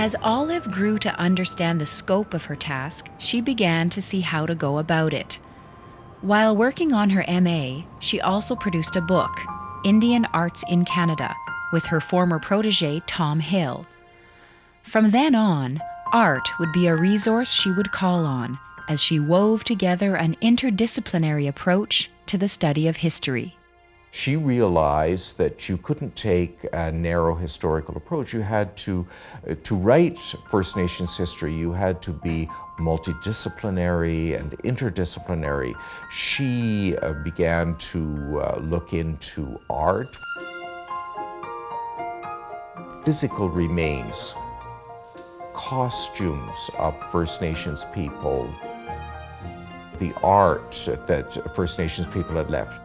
As Olive grew to understand the scope of her task, she began to see how to go about it. While working on her MA, she also produced a book, Indian Arts in Canada, with her former protege, Tom Hill. From then on, art would be a resource she would call on as she wove together an interdisciplinary approach to the study of history. She realized that you couldn't take a narrow historical approach. You had to write First Nations history, you had to be multidisciplinary and interdisciplinary. She began to look into art. Physical remains, costumes of First Nations people, the art that First Nations people had left.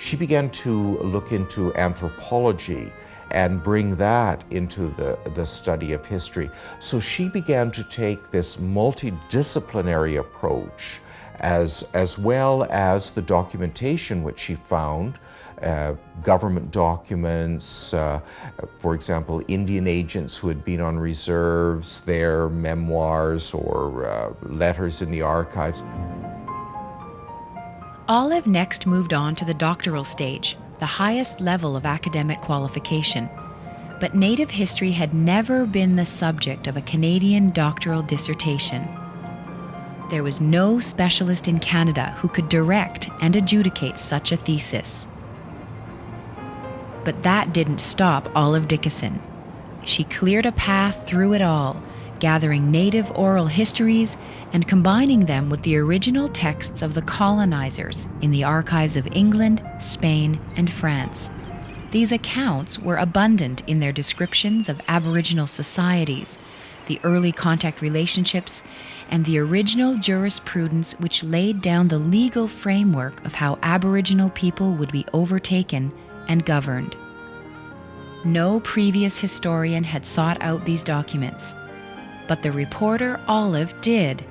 She began to look into anthropology and bring that into the study of history. So she began to take this multidisciplinary approach as well as the documentation which she found, government documents, for example, Indian agents who had been on reserves, their memoirs or letters in the archives. Olive next moved on to the doctoral stage, the highest level of academic qualification. But Native history had never been the subject of a Canadian doctoral dissertation. There was no specialist in Canada who could direct and adjudicate such a thesis. But that didn't stop Olive Dickason. She cleared a path through it all, gathering Native oral histories and combining them with the original texts of the colonizers in the archives of England, Spain, and France. These accounts were abundant in their descriptions of Aboriginal societies, the early contact relationships, and the original jurisprudence which laid down the legal framework of how Aboriginal people would be overtaken and governed. No previous historian had sought out these documents, but the reporter Olive did,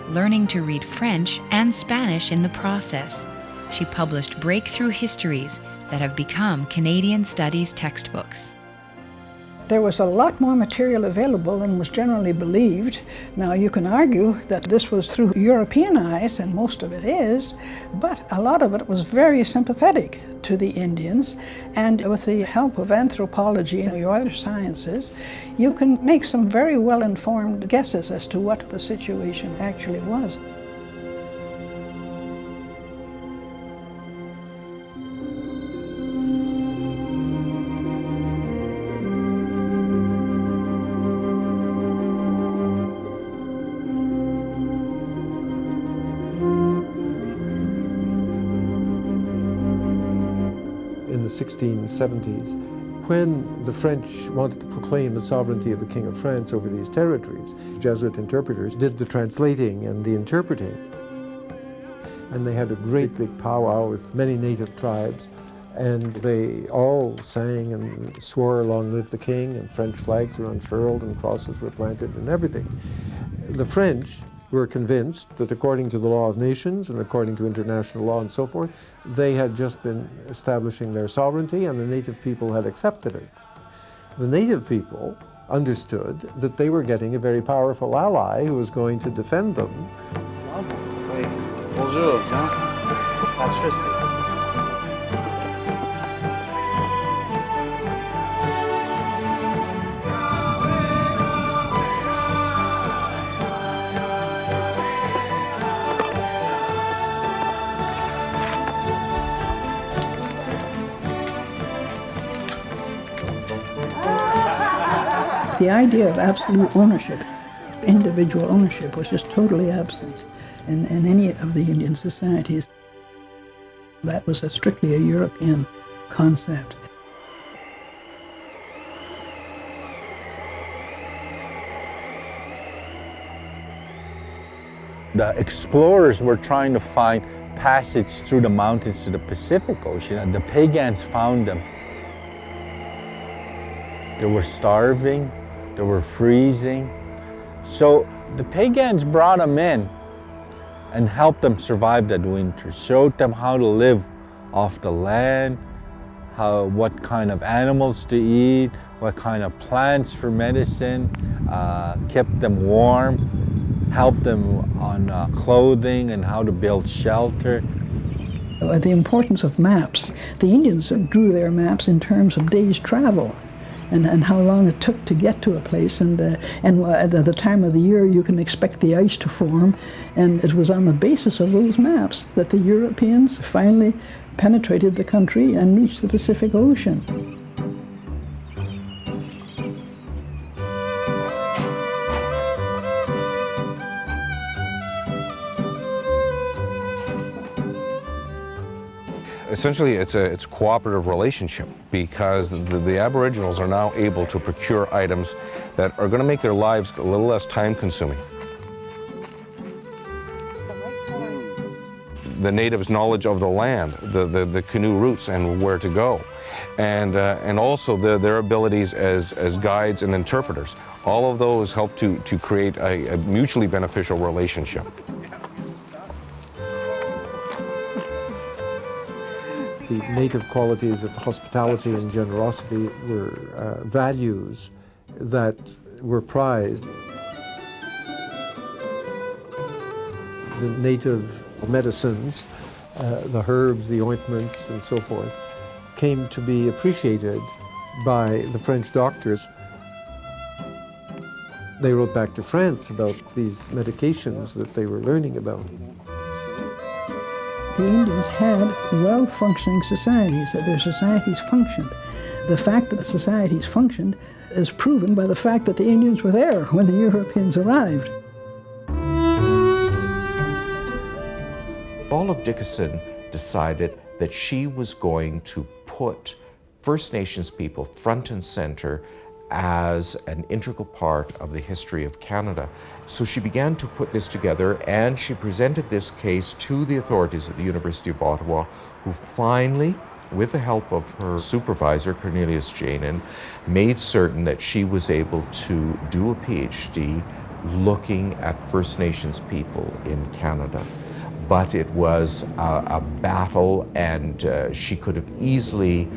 learning to read French and Spanish in the process. She published breakthrough histories that have become Canadian studies textbooks. There was a lot more material available than was generally believed. Now you can argue that this was through European eyes, and most of it is, but a lot of it was very sympathetic to the Indians, and with the help of anthropology and your other sciences, you can make some very well-informed guesses as to what the situation actually was. In the 1670s, when the French wanted to proclaim the sovereignty of the King of France over these territories, Jesuit interpreters did the translating and the interpreting. And they had a great big powwow with many native tribes, and they all sang and swore, "Long live the King," and French flags were unfurled and crosses were planted and everything. The French were convinced that according to the law of nations and according to international law and so forth, they had just been establishing their sovereignty and the native people had accepted it. The native people understood that they were getting a very powerful ally who was going to defend them. Bonjour, bien. The idea of absolute ownership, individual ownership, was just totally absent in any of the Indian societies. That was strictly a European concept. The explorers were trying to find passage through the mountains to the Pacific Ocean, and the pagans found them. They were starving, they were freezing. So the pagans brought them in and helped them survive that winter, showed them how to live off the land, what kind of animals to eat, what kind of plants for medicine, kept them warm, helped them on clothing and how to build shelter. The importance of maps. The Indians drew their maps in terms of days' travel and how long it took to get to a place, and at the time of the year you can expect the ice to form, and it was on the basis of those maps that the Europeans finally penetrated the country and reached the Pacific Ocean. Essentially, it's a cooperative relationship because the Aboriginals are now able to procure items that are going to make their lives a little less time-consuming. The natives' knowledge of the land, the canoe routes and where to go, and also their abilities as guides and interpreters. All of those help to create a mutually beneficial relationship. The native qualities of hospitality and generosity were values that were prized. The native medicines, the herbs, the ointments, and so forth, came to be appreciated by the French doctors. They wrote back to France about these medications that they were learning about. The Indians had well-functioning societies, that their societies functioned. The fact that the societies functioned is proven by the fact that the Indians were there when the Europeans arrived. Olive Dickason decided that she was going to put First Nations people front and center as an integral part of the history of Canada. So she began to put this together, and she presented this case to the authorities at the University of Ottawa, who finally, with the help of her supervisor, Cornelius Janin, made certain that she was able to do a PhD looking at First Nations people in Canada. But it was a battle, and she could have easily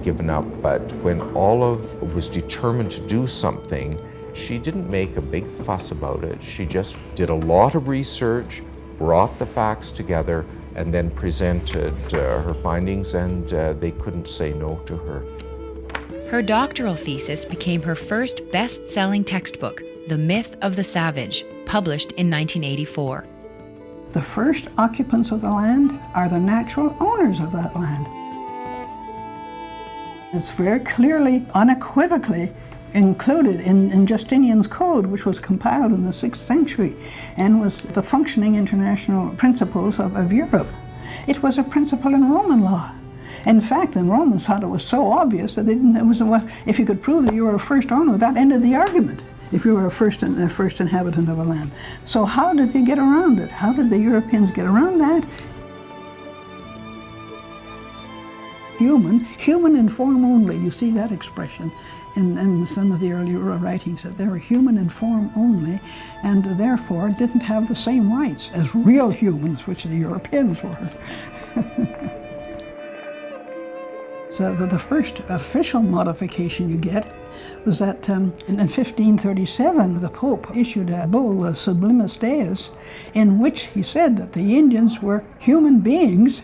given up. But when Olive was determined to do something, she didn't make a big fuss about it. She just did a lot of research, brought the facts together, and then presented her findings, and they couldn't say no to her. Her doctoral thesis became her first best-selling textbook, The Myth of the Savage, published in 1984. The first occupants of the land are the natural owners of that land. It's very clearly, unequivocally included in Justinian's Code, which was compiled in the 6th century and was the functioning international principles of Europe. It was a principle in Roman law. In fact, the Romans thought it was so obvious that if you could prove that you were a first owner, that ended the argument, if you were a first inhabitant of a land. So how did they get around it? How did the Europeans get around that? Human in form only. You see that expression in some of the earlier writings, that they were human in form only, and therefore didn't have the same rights as real humans, which the Europeans were. So the first official modification you get was that in 1537, the Pope issued a bull, Sublimis Deus, in which he said that the Indians were human beings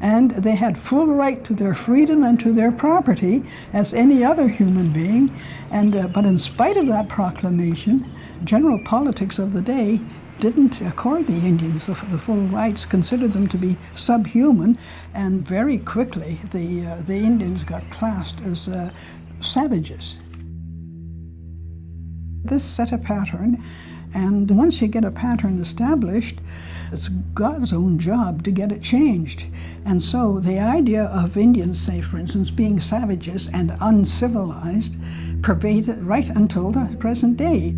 and they had full right to their freedom and to their property as any other human being. But in spite of that proclamation, general politics of the day didn't accord the Indians the full rights, considered them to be subhuman, and very quickly the Indians got classed as savages. This set a pattern, and once you get a pattern established, it's God's own job to get it changed. And so the idea of Indians, say for instance, being savages and uncivilized pervaded right until the present day.